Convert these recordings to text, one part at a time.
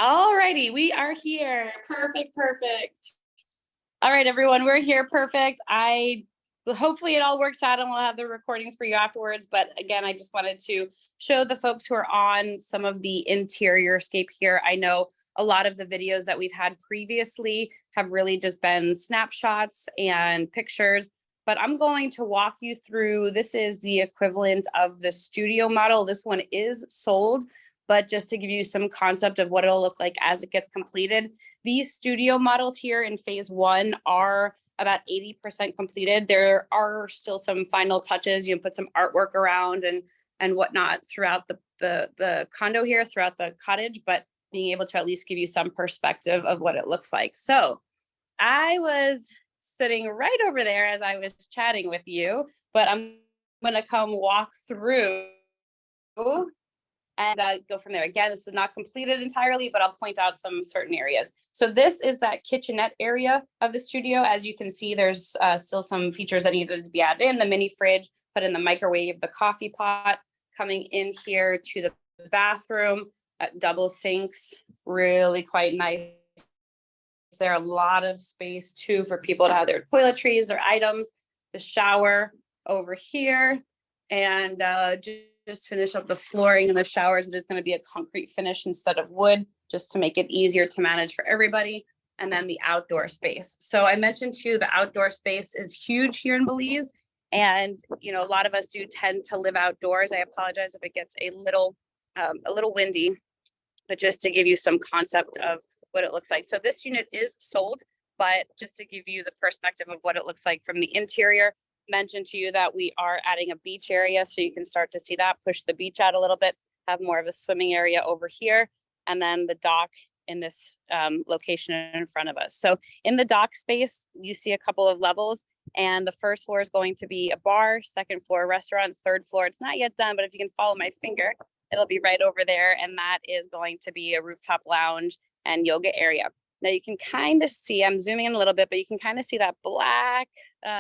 All righty, we are here. Perfect, perfect. All right, everyone, we're here. Perfect. Hopefully it all works out and we'll have the recordings for you afterwards. But again, I just wanted to show the folks who are on some of the interior scape here. I know a lot of the videos that we've had previously have really just been snapshots and pictures, but I'm going to walk you through, this is the equivalent of the studio model. This one is sold, but just to give you some concept of what it'll look like as it gets completed. These studio models here in phase one are about 80% completed. There are still some final touches. You can put some artwork around and whatnot throughout the condo here, throughout the cottage, but being able to at least give you some perspective of what it looks like. So I was sitting right over there as I was chatting with you, but I'm gonna come walk through and go from there. Again, this is not completed entirely, but I'll point out some certain areas. So this is that kitchenette area of the studio. As you can see, there's still some features that needed to be added in, the mini fridge, put in the microwave, the coffee pot, coming in here to the bathroom, double sinks, really quite nice. There a lot of space too for people to have their toiletries, their items, the shower over here, and just finish up the flooring in the showers. It is going to be a concrete finish instead of wood, just to make it easier to manage for everybody. And then the outdoor space. So I mentioned to you, the outdoor space is huge here in Belize. And, you know, a lot of us do tend to live outdoors. I apologize if it gets a little windy, but just to give you some concept of what it looks like. So this unit is sold, but just to give you the perspective of what it looks like from the interior, mentioned to you that we are adding a beach area, so you can start to see that, push the beach out a little bit, have more of a swimming area over here, and then the dock in this location in front of us. So in the dock space, you see a couple of levels, and the first floor is going to be a bar, second floor restaurant, third floor, it's not yet done, but if you can follow my finger, it'll be right over there, and that is going to be a rooftop lounge and yoga area. Now you can kind of see, I'm zooming in a little bit, but you can kind of see that black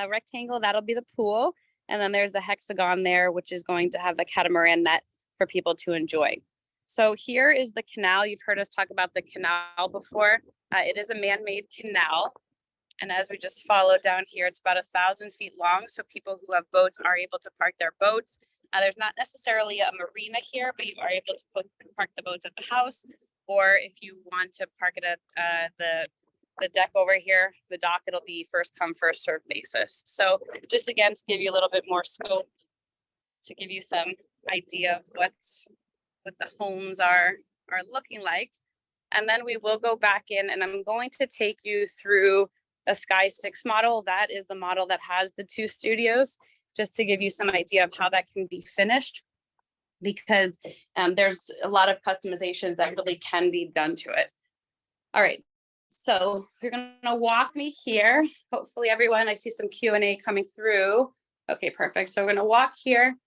rectangle, that'll be the pool. And then there's a hexagon there, which is going to have the catamaran net for people to enjoy. So here is the canal. You've heard us talk about the canal before. It is a man-made canal. And as we just follow down here, it's about 1,000 feet long. So people who have boats are able to park their boats. There's not necessarily a marina here, but you are able to park the boats at the house. Or if you want to park it at the deck over here, the dock, it'll be first come, first served basis. So just again, to give you a little bit more scope, to give you some idea of what the homes are looking like. And then we will go back in and I'm going to take you through a Sky 6 model. That is the model that has the 2 studios, just to give you some idea of how that can be finished, because there's a lot of customizations that really can be done to it. All right, so you're gonna walk me here. Hopefully everyone, I see some Q&A coming through. Okay, perfect. So we're gonna walk here.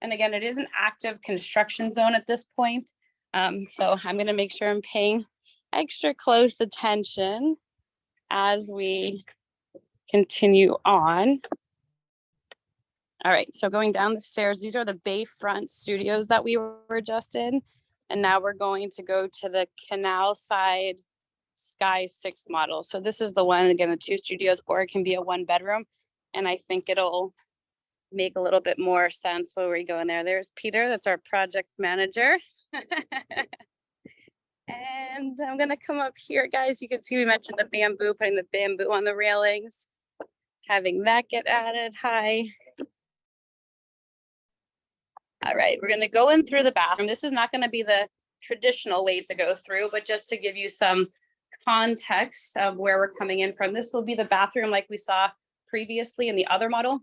And again, it is an active construction zone at this point. So I'm gonna make sure I'm paying extra close attention as we continue on. All right, so going down the stairs, these are the bayfront studios that we were just in. And now we're going to go to the Canal-side Sky 6 model. So this is the one, again, the 2 studios, or it can be a 1-bedroom. And I think it'll make a little bit more sense when we go in there. There's Peter, that's our project manager. And I'm gonna come up here, guys. You can see we mentioned the bamboo, putting the bamboo on the railings, having that get added. Hi. All right, we're gonna go in through the bathroom. This is not gonna be the traditional way to go through, but just to give you some context of where we're coming in from. This will be the bathroom like we saw previously in the other model.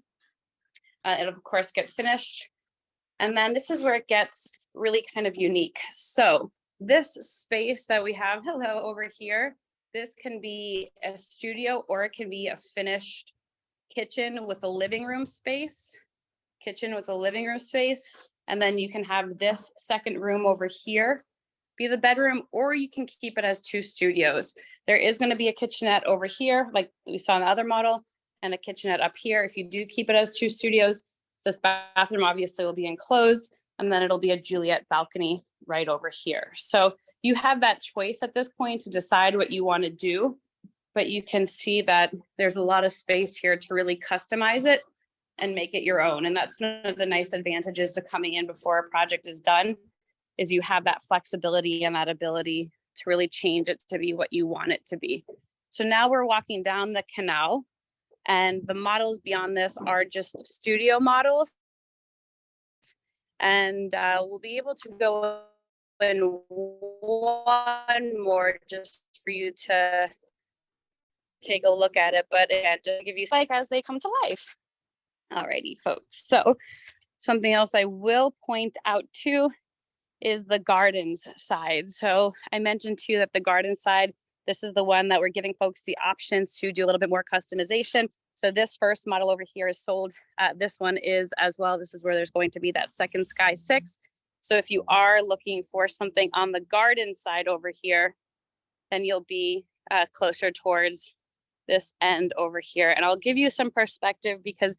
It'll of course get finished. And then this is where it gets really kind of unique. So this space that we have, hello, over here, this can be a studio or it can be a finished kitchen with a living room space. And then you can have this second room over here be the bedroom, or you can keep it as 2 studios. There is going to be a kitchenette over here, like we saw in the other model, and a kitchenette up here. If you do keep it as 2 studios, this bathroom obviously will be enclosed, and then it'll be a Juliet balcony right over here. So you have that choice at this point to decide what you want to do, but you can see that there's a lot of space here to really customize it and make it your own. And that's one of the nice advantages to coming in before a project is done, is you have that flexibility and that ability to really change it to be what you want it to be. So now we're walking down the canal, and the models beyond this are just studio models. And we'll be able to go in one more just for you to take a look at it, but again, just to give you like as they come to life. Alrighty, folks. So something else I will point out too is the gardens side. So I mentioned to you that the garden side, this is the one that we're giving folks the options to do a little bit more customization. So this first model over here is sold. This one is as well. This is where there's going to be that second Sky 6. So if you are looking for something on the garden side over here, then you'll be closer towards this end over here. And I'll give you some perspective, because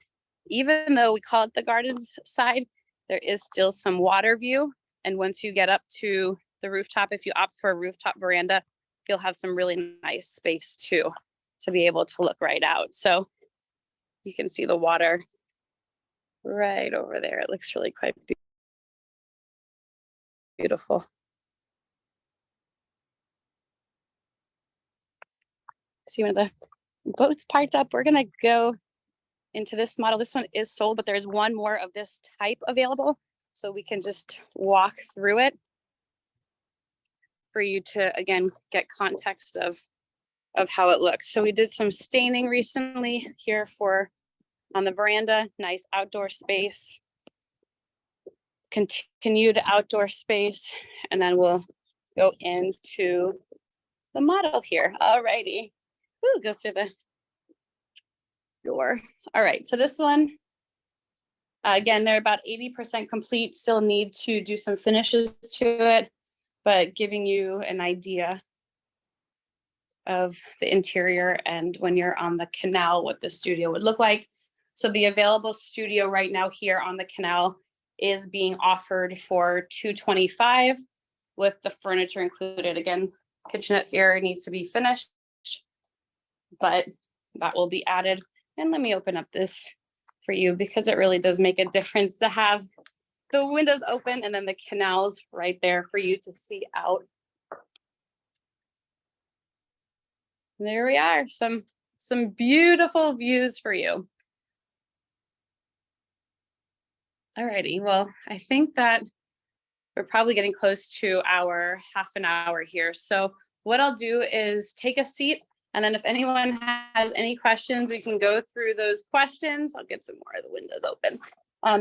even though we call it the gardens side, there is still some water view. And once you get up to the rooftop, if you opt for a rooftop veranda, you'll have some really nice space too, to be able to look right out. So you can see the water right over there. It looks really quite beautiful. See one of the boats parked up. We're gonna go into this model. This one is sold, but there's one more of this type available. So we can just walk through it for you to, again, get context of how it looks. So we did some staining recently here for on the veranda, nice outdoor space, continued outdoor space, and then we'll go into the model here. Alrighty, ooh, go through the door. All right, so this one, again, they're about 80% complete, still need to do some finishes to it, but giving you an idea of the interior and when you're on the canal, what the studio would look like. So the available studio right now here on the canal is being offered for $225 with the furniture included. Again, kitchenette here needs to be finished, but that will be added. And let me open up this for you, because it really does make a difference to have the windows open and then the canals right there for you to see out. There we are, some beautiful views for you. Alrighty, well, I think that we're probably getting close to our half an hour here. So what I'll do is take a seat, and then if anyone has any questions, we can go through those questions. I'll get some more of the windows open.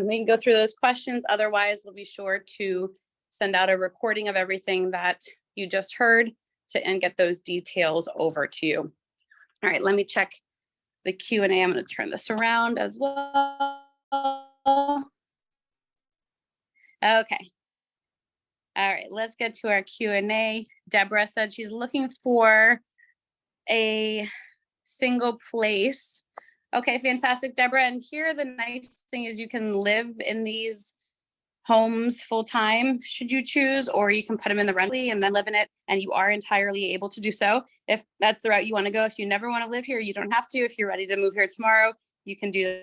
We can go through those questions. Otherwise, we'll be sure to send out a recording of everything that you just heard and get those details over to you. All right, let me check the Q&A. I'm going to turn this around as well. Okay. All right, let's get to our Q&A. Deborah said she's looking for a single place. Okay, fantastic, Deborah. And here the nice thing is you can live in these homes full time, should you choose, or you can put them in the rental and then live in it, and you are entirely able to do so if that's the route you want to go. If you never want to live here, you don't have to. If you're ready to move here tomorrow, you can do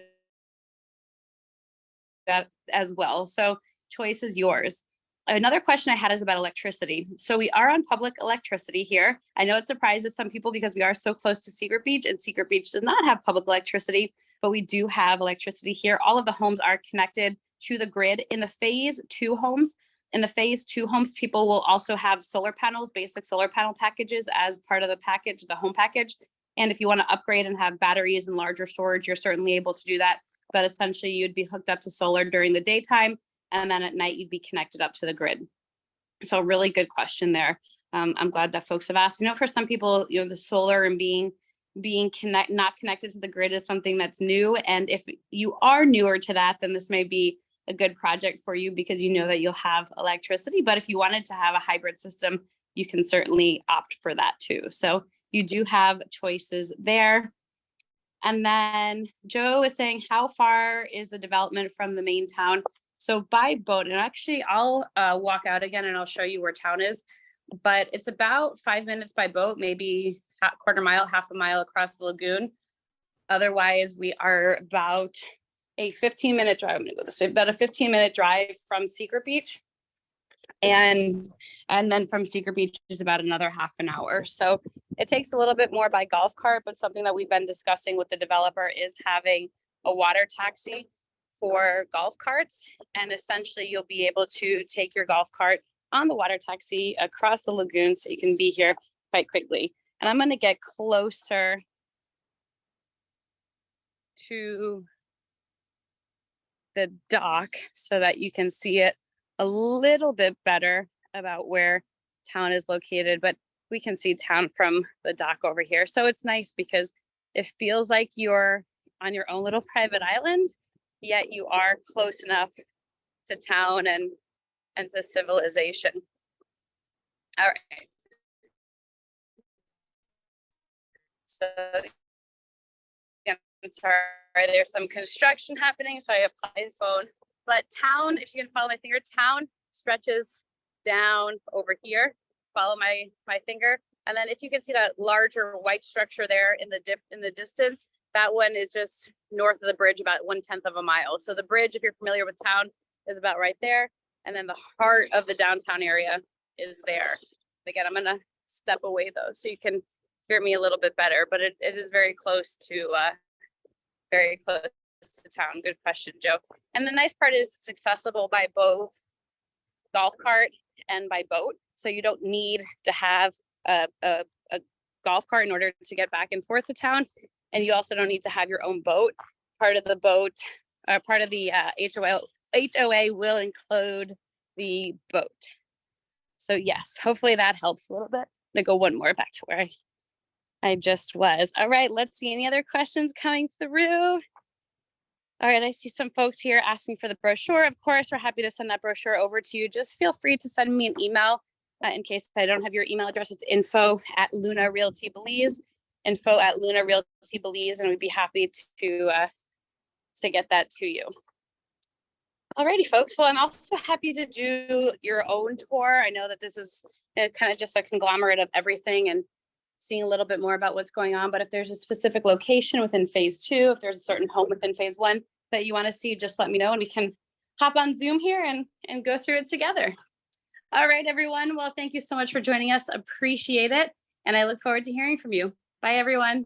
that as well. So choice is yours. Another question I had is about electricity. So we are on public electricity here. I know it surprises some people because we are so close to Secret Beach, and Secret Beach does not have public electricity, but we do have electricity here. All of the homes are connected to the grid. In the phase 2 homes, people will also have solar panels, basic solar panel packages as part of the package, the home package. And if you want to upgrade and have batteries and larger storage, you're certainly able to do that. But essentially you'd be hooked up to solar during the daytime, and then at night you'd be connected up to the grid. So really good question there. I'm glad that folks have asked. For some people, the solar and being not connected to the grid is something that's new. And if you are newer to that, then this may be a good project for you, because you know that you'll have electricity. But if you wanted to have a hybrid system, you can certainly opt for that too. So you do have choices there. And then Joe is saying, how far is the development from the main town? So by boat, and actually I'll walk out again and I'll show you where town is. but it's about 5 minutes by boat, maybe quarter mile, half a mile across the lagoon. Otherwise, we are about a 15-minute drive. I'm gonna go this way, about a 15-minute drive from Secret Beach. And then from Secret Beach is about another half an hour. So it takes a little bit more by golf cart, but something that we've been discussing with the developer is having a water taxi for golf carts. And essentially you'll be able to take your golf cart on the water taxi across the lagoon so you can be here quite quickly. And I'm gonna get closer to the dock so that you can see it a little bit better about where town is located, but we can see town from the dock over here. So it's nice because it feels like you're on your own little private island, yet you are close enough to town and to civilization. All right. So sorry, there's some construction happening, so I apply his phone. But town, if you can follow my finger, town stretches down over here. Follow my finger, and then if you can see that larger white structure there in the distance, that one is just north of the bridge, about 1/10 of a mile. So the bridge, if you're familiar with town, is about right there, and then the heart of the downtown area is there. Again, I'm gonna step away though, so you can hear me a little bit better. But it is very close to town. Good question, Joe. And the nice part is it's accessible by both golf cart and by boat. So you don't need to have a golf cart in order to get back and forth to town. And you also don't need to have your own boat. Part of the HOA will include the boat. So yes, hopefully that helps a little bit. I'm gonna go one more back to where I just was. All right, let's see any other questions coming through. All right, I see some folks here asking for the brochure. Of course, we're happy to send that brochure over to you. Just feel free to send me an email in case I don't have your email address. It's info@Luna Realty Belize, info@Luna Realty Belize, and we'd be happy to get that to you. Alrighty, folks. Well, I'm also happy to do your own tour. I know that this is kind of just a conglomerate of everything and seeing a little bit more about what's going on. But if there's a specific location within phase 2, if there's a certain home within phase 1 that you want to see, just let me know and we can hop on Zoom here and go through it together. All right, everyone. Well, thank you so much for joining us. Appreciate it. And I look forward to hearing from you. Bye, everyone.